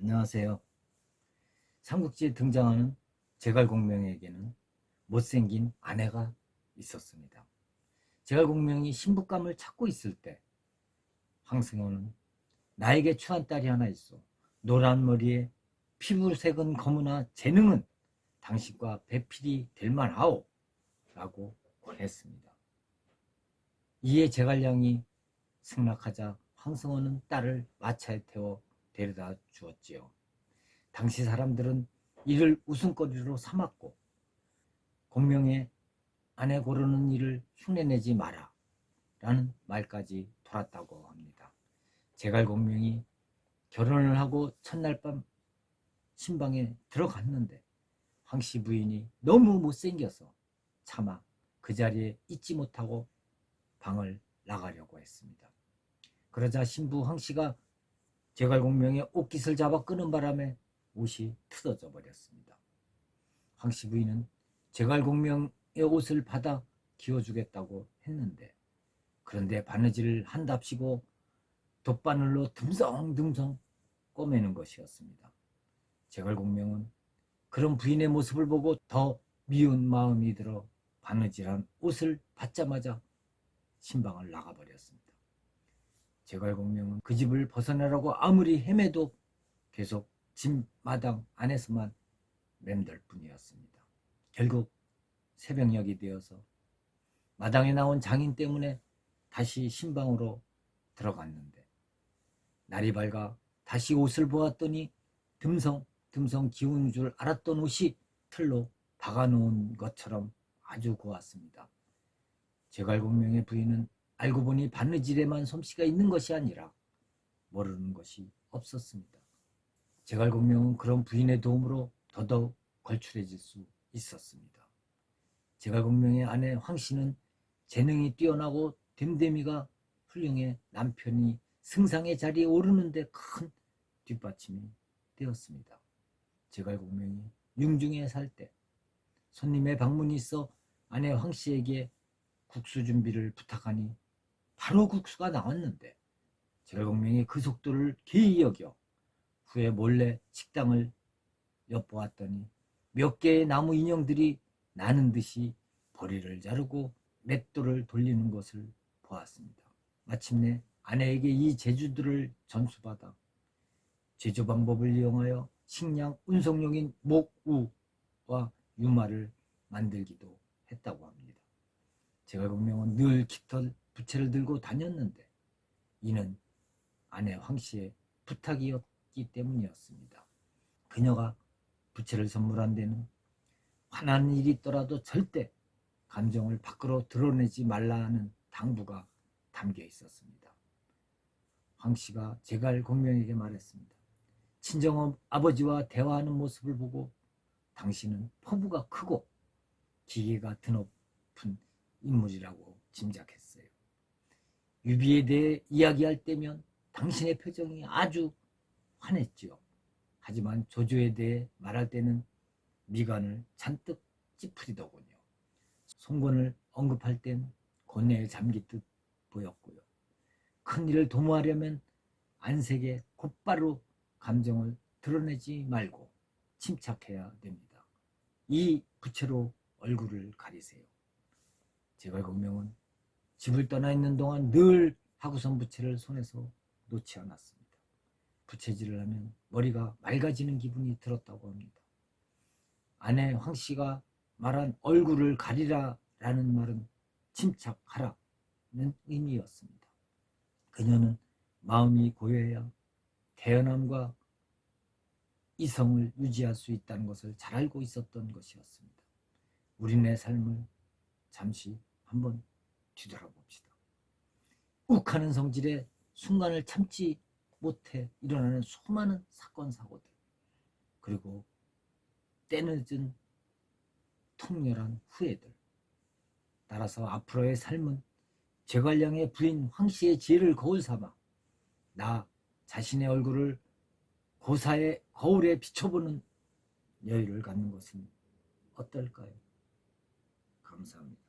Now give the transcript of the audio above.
안녕하세요. 삼국지에 등장하는 제갈공명에게는 못생긴 아내가 있었습니다. 제갈공명이 신부감을 찾고 있을 때 황승호는 나에게 추한 딸이 하나 있어. 노란 머리에 피부색은 검으나 재능은 당신과 배필이 될 만하오 라고 권했습니다. 이에 제갈량이 승낙하자 황승호는 딸을 마차에 태워 데려다 주었지요. 당시 사람들은 이를 웃음거리로 삼았고 공명의 아내 고르는 일을 흉내내지 마라 라는 말까지 돌았다고 합니다. 제갈공명이 결혼을 하고 첫날 밤 신방에 들어갔는데 황씨 부인이 너무 못생겨서 차마 그 자리에 있지 못하고 방을 나가려고 했습니다. 그러자 신부 황씨가 제갈공명의 옷깃을 잡아 끄는 바람에 옷이 틀어져 버렸습니다. 황씨 부인은 제갈공명의 옷을 받아 기워주겠다고 했는데 그런데 바느질을 한답시고 돗바늘로 듬성듬성 꼬매는 것이었습니다. 제갈공명은 그런 부인의 모습을 보고 더 미운 마음이 들어 바느질한 옷을 받자마자 신방을 나가버렸습니다. 제갈공명은 그 집을 벗어나라고 아무리 헤매도 계속 집 마당 안에서만 맴돌 뿐이었습니다. 결국 새벽녘이 되어서 마당에 나온 장인 때문에 다시 신방으로 들어갔는데 날이 밝아 다시 옷을 보았더니 듬성듬성 기운 줄 알았던 옷이 틀로 박아놓은 것처럼 아주 고왔습니다. 제갈공명의 부인은 알고 보니 바느질에만 솜씨가 있는 것이 아니라 모르는 것이 없었습니다. 제갈공명은 그런 부인의 도움으로 더더욱 걸출해질 수 있었습니다. 제갈공명의 아내 황씨는 재능이 뛰어나고 됨됨이가 훌륭해 남편이 승상의 자리에 오르는데 큰 뒷받침이 되었습니다. 제갈공명이 융중에 살 때 손님의 방문이 있어 아내 황씨에게 국수 준비를 부탁하니 바로 국수가 나왔는데 제갈공명이 그 속도를 기이 여겨 후에 몰래 식당을 엿보았더니 몇 개의 나무 인형들이 나는 듯이 머리를 자르고 맷돌을 돌리는 것을 보았습니다. 마침내 아내에게 이 재주들을 전수받아 제조 방법을 이용하여 식량 운송용인 목우와 유마를 만들기도 했다고 합니다. 제갈공명은 늘 깃털 부채를 들고 다녔는데 이는 아내 황씨의 부탁이었기 때문이었습니다. 그녀가 부채를 선물한 데는 화난 일이 있더라도 절대 감정을 밖으로 드러내지 말라는 당부가 담겨 있었습니다. 황씨가 제갈공명에게 말했습니다. 친정 아버지와 대화하는 모습을 보고 당신은 포부가 크고 기계가 드높은 인물이라고 짐작했어요. 유비에 대해 이야기할 때면 당신의 표정이 아주 환했지요. 하지만 조조에 대해 말할 때는 미간을 잔뜩 찌푸리더군요. 송건을 언급할 땐 고뇌에 잠기듯 보였고요. 큰일을 도모하려면 안색에 곧바로 감정을 드러내지 말고 침착해야 됩니다. 이 부채로 얼굴을 가리세요. 제갈공명은 집을 떠나 있는 동안 늘 하구선 부채를 손에서 놓지 않았습니다. 부채질을 하면 머리가 맑아지는 기분이 들었다고 합니다. 아내 황씨가 말한 얼굴을 가리라라는 말은 침착하라는 의미였습니다. 그녀는 마음이 고요해야 태연함과 이성을 유지할 수 있다는 것을 잘 알고 있었던 것이었습니다. 우리네 삶을 잠시 한번 뒤돌아봅시다. 욱하는 성질에 순간을 참지 못해 일어나는 수많은 사건 사고들, 그리고 때늦은 통렬한 후회들. 따라서 앞으로의 삶은 제갈량의 부인 황씨의 지혜를 거울 삼아 나 자신의 얼굴을 고사의 거울에 비춰보는 여유를 갖는 것은 어떨까요? 감사합니다.